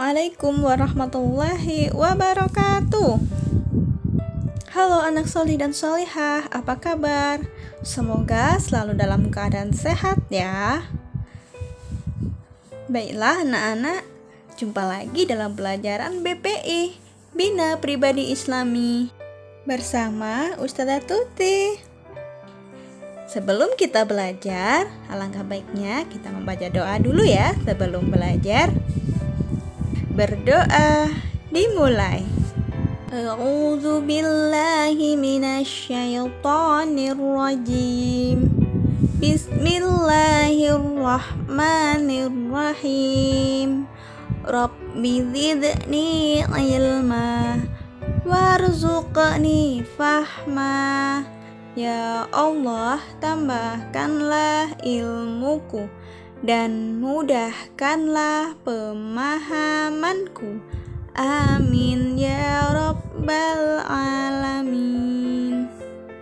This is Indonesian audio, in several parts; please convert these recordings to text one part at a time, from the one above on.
Assalamualaikum warahmatullahi wabarakatuh. Halo anak solih dan solihah, apa kabar? Semoga selalu dalam keadaan sehat ya. Baiklah anak-anak, jumpa lagi dalam pelajaran BPI, Bina Pribadi Islami, bersama Ustazah Tuti. Sebelum kita belajar, alangkah baiknya kita membaca doa dulu ya sebelum belajar. Berdoa dimulai. A'udzu billahi minasyaitonir rajim. Bismillahirrahmanirrahim. Rabbi zidni ilma warzuqni fahma. Ya Allah, tambahkanlah ilmuku dan mudahkanlah pemahamanku. Amin ya rabbal alamin.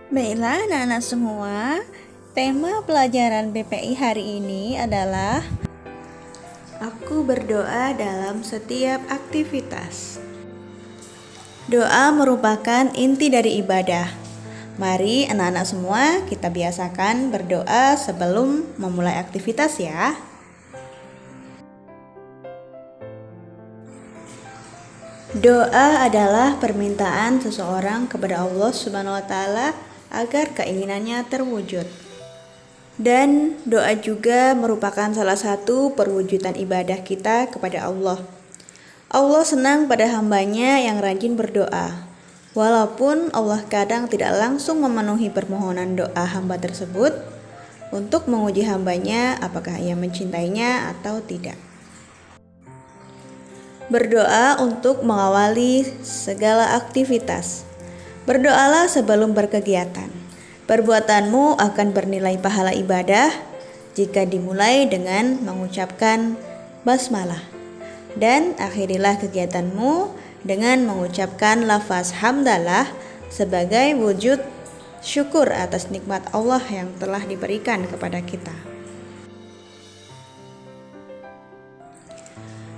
Baiklah anak-anak semua, tema pelajaran BPI hari ini adalah aku berdoa dalam setiap aktivitas. Doa merupakan inti dari ibadah. Mari anak-anak semua kita biasakan berdoa sebelum memulai aktivitas ya. Doa adalah permintaan seseorang kepada Allah Subhanahu wa taala agar keinginannya terwujud. Dan doa juga merupakan salah satu perwujudan ibadah kita kepada Allah. Allah senang pada hambanya yang rajin berdoa. Walaupun Allah kadang tidak langsung memenuhi permohonan doa hamba tersebut untuk menguji hambanya apakah ia mencintainya atau tidak. Berdoa untuk mengawali segala aktivitas. Berdoalah sebelum berkegiatan. Perbuatanmu akan bernilai pahala ibadah jika dimulai dengan mengucapkan basmalah. Dan akhirilah kegiatanmu dengan mengucapkan lafaz hamdalah sebagai wujud syukur atas nikmat Allah yang telah diberikan kepada kita.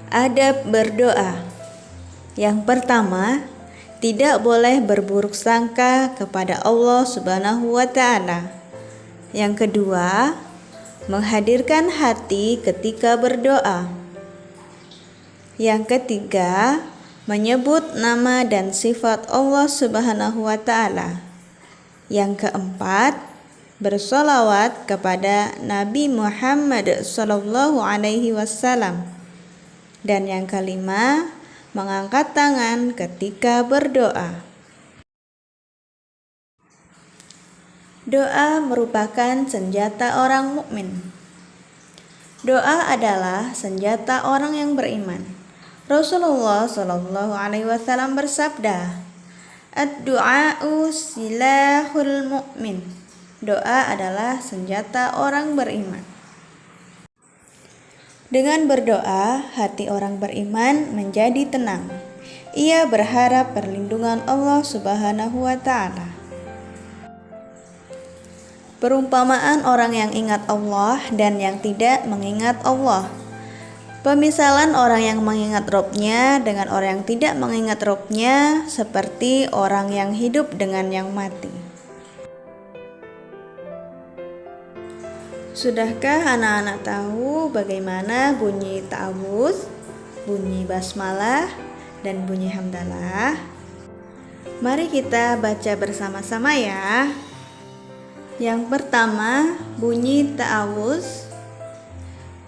Adab berdoa. Yang pertama, tidak boleh berburuk sangka kepada Allah Subhanahu wa taala. Yang kedua, menghadirkan hati ketika berdoa. Yang ketiga, menyebut nama dan sifat Allah Subhanahu wa taala. Yang keempat, bersolawat kepada Nabi Muhammad sallallahu alaihi wasallam. Dan yang kelima, mengangkat tangan ketika berdoa. Doa merupakan senjata orang mukmin. Doa adalah senjata orang yang beriman. Rasulullah Shallallahu Alaihi Wasallam bersabda, "Ad-du'a'u silahul mu'min." Doa adalah senjata orang beriman. Dengan berdoa, hati orang beriman menjadi tenang. Ia berharap perlindungan Allah Subhanahu wa taala. Perumpamaan orang yang ingat Allah dan yang tidak mengingat Allah. Pemisalan orang yang mengingat Robnya dengan orang yang tidak mengingat Robnya seperti orang yang hidup dengan yang mati. Sudahkah anak-anak tahu bagaimana bunyi ta'awudz, bunyi basmalah, dan bunyi hamdalah? Mari kita baca bersama-sama ya. Yang pertama, bunyi ta'awudz.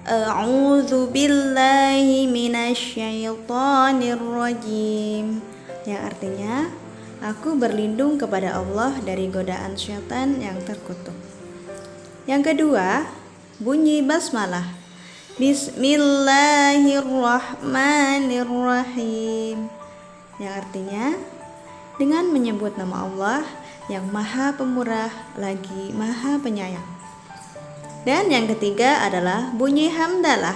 A'udzu billahi minasyaitonir rajim. Yang artinya, aku berlindung kepada Allah dari godaan syaitan yang terkutuk. Yang kedua, bunyi basmalah. Bismillahirrahmanirrahim. Yang artinya, dengan menyebut nama Allah yang Maha Pemurah lagi Maha Penyayang. Dan yang ketiga adalah bunyi hamdalah.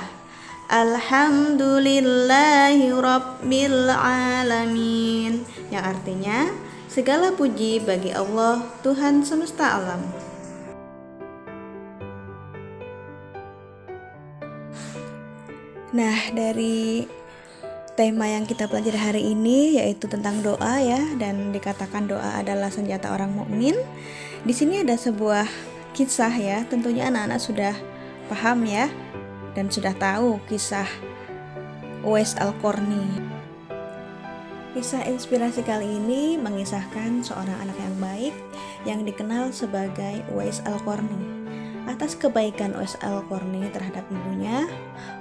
Alhamdulillahi rabbil alamin. Yang artinya segala puji bagi Allah Tuhan semesta alam. Nah, dari Tema yang kita pelajari hari ini yaitu tentang doa ya, dan dikatakan doa adalah senjata orang mukmin. Di sini ada sebuah kisah ya, tentunya anak-anak sudah paham ya dan sudah tahu kisah Uwais Al-Qarni. Kisah inspirasi kali ini mengisahkan seorang anak yang baik yang dikenal sebagai Uwais Al-Qarni. Atas kebaikan Uwais Al-Qarni terhadap ibunya,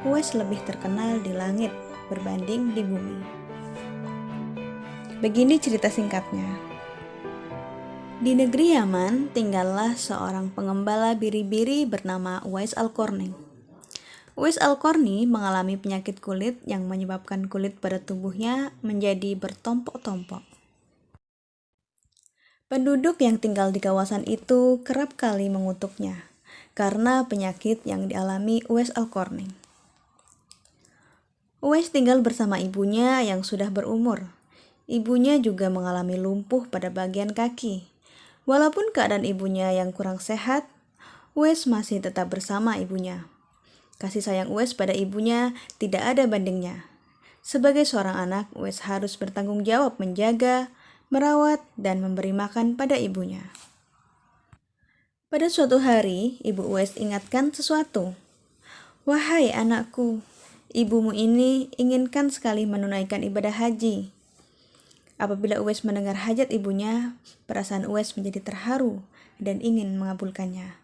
Uwais lebih terkenal di langit berbanding di bumi. Begini cerita singkatnya. Di negeri Yaman tinggallah seorang pengembala biri-biri bernama Uwais Al-Qarni. Uwais Al-Qarni mengalami penyakit kulit yang menyebabkan kulit pada tubuhnya menjadi bertompok-tompok. Penduduk yang tinggal di kawasan itu kerap kali mengutuknya karena penyakit yang dialami Uwais Al-Qarni. Uwais tinggal bersama ibunya yang sudah berumur. Ibunya juga mengalami lumpuh pada bagian kaki. Walaupun keadaan ibunya yang kurang sehat, Uwais masih tetap bersama ibunya. Kasih sayang Uwais pada ibunya tidak ada bandingnya. Sebagai seorang anak, Uwais harus bertanggung jawab menjaga, merawat, dan memberi makan pada ibunya. Pada suatu hari, ibu Uwais ingatkan sesuatu. "Wahai anakku, ibumu ini inginkan sekali menunaikan ibadah haji." Apabila Uwais mendengar hajat ibunya, perasaan Uwais menjadi terharu dan ingin mengabulkannya.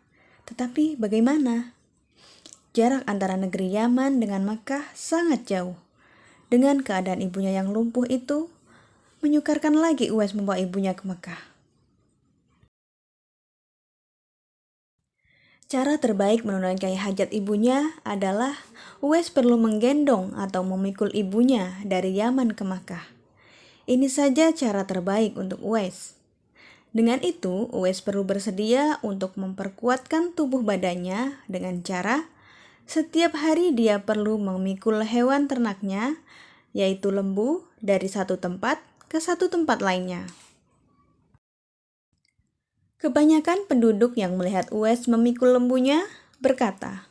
Tetapi bagaimana? Jarak antara negeri Yaman dengan Makkah sangat jauh. Dengan keadaan ibunya yang lumpuh itu, menyukarkan lagi Uwais membawa ibunya ke Makkah. Cara terbaik menunaikan hajat ibunya adalah Uwais perlu menggendong atau memikul ibunya dari Yaman ke Makkah. Ini saja cara terbaik untuk Uwais. Dengan itu, Uwais perlu bersedia untuk memperkuatkan tubuh badannya dengan cara setiap hari dia perlu memikul hewan ternaknya, yaitu lembu, dari satu tempat ke satu tempat lainnya. Kebanyakan penduduk yang melihat Uwais memikul lembunya berkata,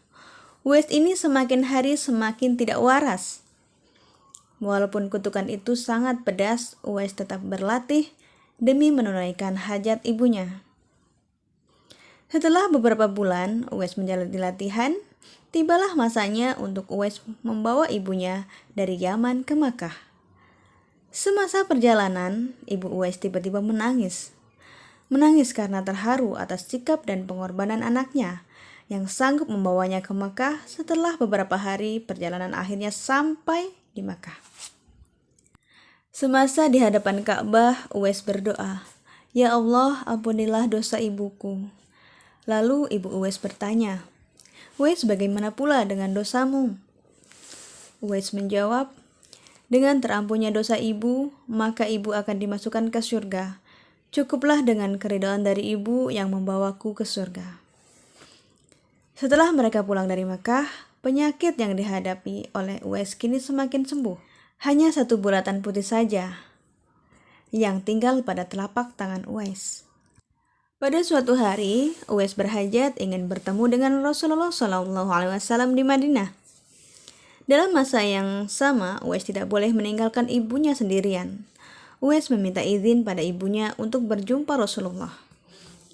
"Uwais ini semakin hari semakin tidak waras." Walaupun kutukan itu sangat pedas, Uwais tetap berlatih demi menunaikan hajat ibunya. Setelah beberapa bulan Uwais menjalani latihan, tibalah masanya untuk Uwais membawa ibunya dari Yaman ke Makkah. Semasa perjalanan, ibu Uwais tiba-tiba menangis. Menangis karena terharu atas sikap dan pengorbanan anaknya yang sanggup membawanya ke Makkah. Setelah beberapa hari perjalanan akhirnya sampai di Makkah. Semasa di hadapan Ka'bah, Uwais berdoa, "Ya Allah, ampunilah dosa ibuku." Lalu ibu Uwais bertanya, "Uwais, bagaimana pula dengan dosamu?" Uwais menjawab, "Dengan terampunnya dosa ibu, maka ibu akan dimasukkan ke surga. Cukuplah dengan keridhaan dari ibu yang membawaku ke surga." Setelah mereka pulang dari Makkah, penyakit yang dihadapi oleh Uwais kini semakin sembuh. Hanya satu bulatan putih saja yang tinggal pada telapak tangan Uwais. Pada suatu hari, Uwais berhajat ingin bertemu dengan Rasulullah SAW di Madinah. Dalam masa yang sama, Uwais tidak boleh meninggalkan ibunya sendirian. Uwais meminta izin pada ibunya untuk berjumpa Rasulullah.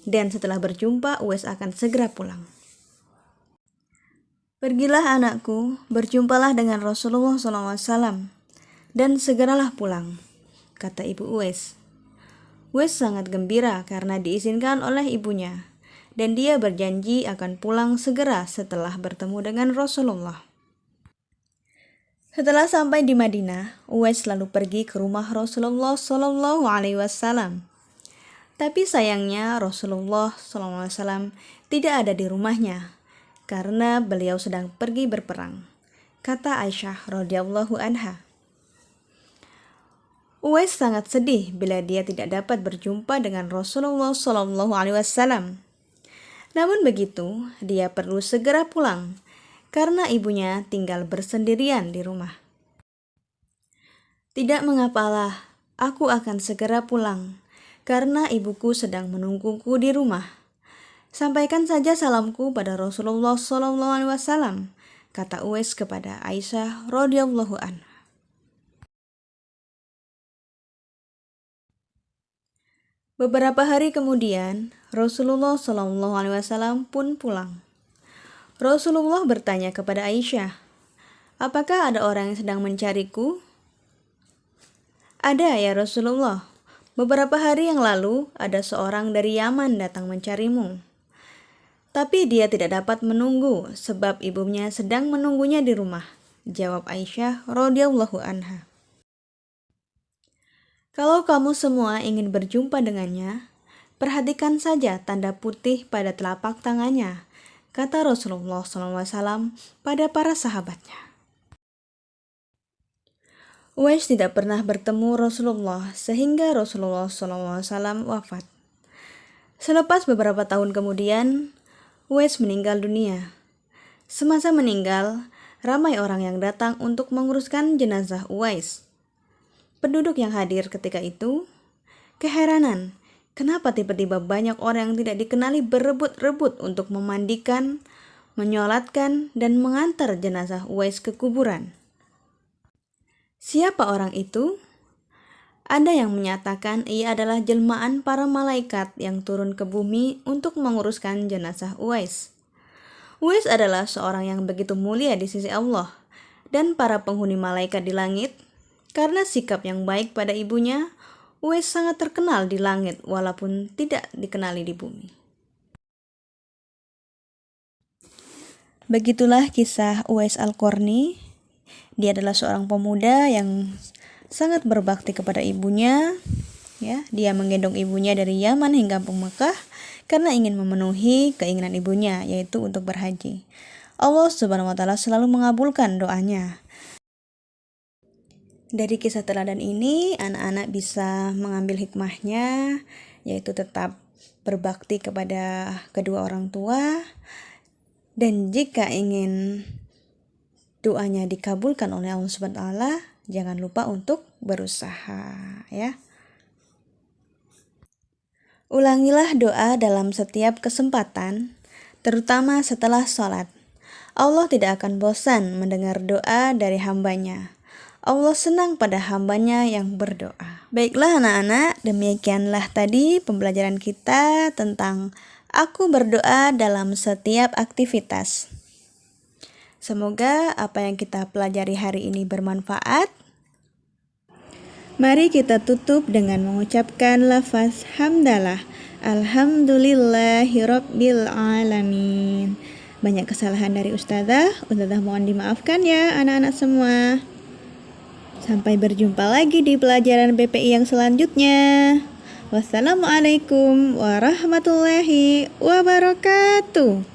Dan setelah berjumpa, Uwais akan segera pulang. "Pergilah anakku, berjumpalah dengan Rasulullah SAW, dan segeralah pulang," kata ibu Uwais. Uwais sangat gembira karena diizinkan oleh ibunya, dan dia berjanji akan pulang segera setelah bertemu dengan Rasulullah. Setelah sampai di Madinah, Uwais lalu pergi ke rumah Rasulullah SAW. Tapi sayangnya Rasulullah SAW tidak ada di rumahnya karena beliau sedang pergi berperang, kata Aisyah radhiyallahu anha. Uwais sangat sedih bila dia tidak dapat berjumpa dengan Rasulullah SAW. Namun begitu, dia perlu segera pulang karena ibunya tinggal bersendirian di rumah. "Tidak mengapalah, aku akan segera pulang, karena ibuku sedang menungguku di rumah. Sampaikan saja salamku pada Rasulullah SAW," kata Uwais kepada Aisyah radhiyallahu anha. Beberapa hari kemudian, Rasulullah SAW pun pulang. Rasulullah bertanya kepada Aisyah, "Apakah ada orang yang sedang mencariku?" "Ada ya Rasulullah. Beberapa hari yang lalu ada seorang dari Yaman datang mencarimu. Tapi dia tidak dapat menunggu sebab ibunya sedang menunggunya di rumah," jawab Aisyah radhiyallahu anha. "Kalau kamu semua ingin berjumpa dengannya, perhatikan saja tanda putih pada telapak tangannya," kata Rasulullah SAW pada para sahabatnya. Uwais tidak pernah bertemu Rasulullah sehingga Rasulullah SAW wafat. Selepas beberapa tahun kemudian, Uwais meninggal dunia. Semasa meninggal, ramai orang yang datang untuk menguruskan jenazah Uwais. Penduduk yang hadir ketika itu keheranan, kenapa tiba-tiba banyak orang yang tidak dikenali berebut-rebut untuk memandikan, menyolatkan, dan mengantar jenazah Uwais ke kuburan. Siapa orang itu? Ada yang menyatakan ia adalah jelmaan para malaikat yang turun ke bumi untuk menguruskan jenazah Uwais. Uwais adalah seorang yang begitu mulia di sisi Allah dan para penghuni malaikat di langit. Karena sikap yang baik pada ibunya, Uwais sangat terkenal di langit walaupun tidak dikenali di bumi. Begitulah kisah Uwais Al-Qarni. Dia adalah seorang pemuda yang sangat berbakti kepada ibunya. Ya, dia menggendong ibunya dari Yaman hingga kampung Mekah karena ingin memenuhi keinginan ibunya, yaitu untuk berhaji. Allah Subhanahu wa Ta'ala selalu mengabulkan doanya. Dari kisah teladan ini, anak-anak bisa mengambil hikmahnya, yaitu tetap berbakti kepada kedua orang tua, dan jika ingin doanya dikabulkan oleh Allah Subhanahu wa Ta'ala, jangan lupa untuk berusaha, ya. Ulangilah doa dalam setiap kesempatan, terutama setelah sholat. Allah tidak akan bosan mendengar doa dari hambanya. Allah senang pada hambanya yang berdoa. Baiklah anak-anak, demikianlah tadi pembelajaran kita tentang aku berdoa dalam setiap aktivitas. Semoga apa yang kita pelajari hari ini bermanfaat. Mari kita tutup dengan mengucapkan lafaz hamdalah. Alhamdulillahirabbil alamin. Banyak kesalahan dari Ustazah mohon dimaafkan ya anak-anak semua. Sampai berjumpa lagi di pelajaran BPI yang selanjutnya. Wassalamualaikum warahmatullahi wabarakatuh.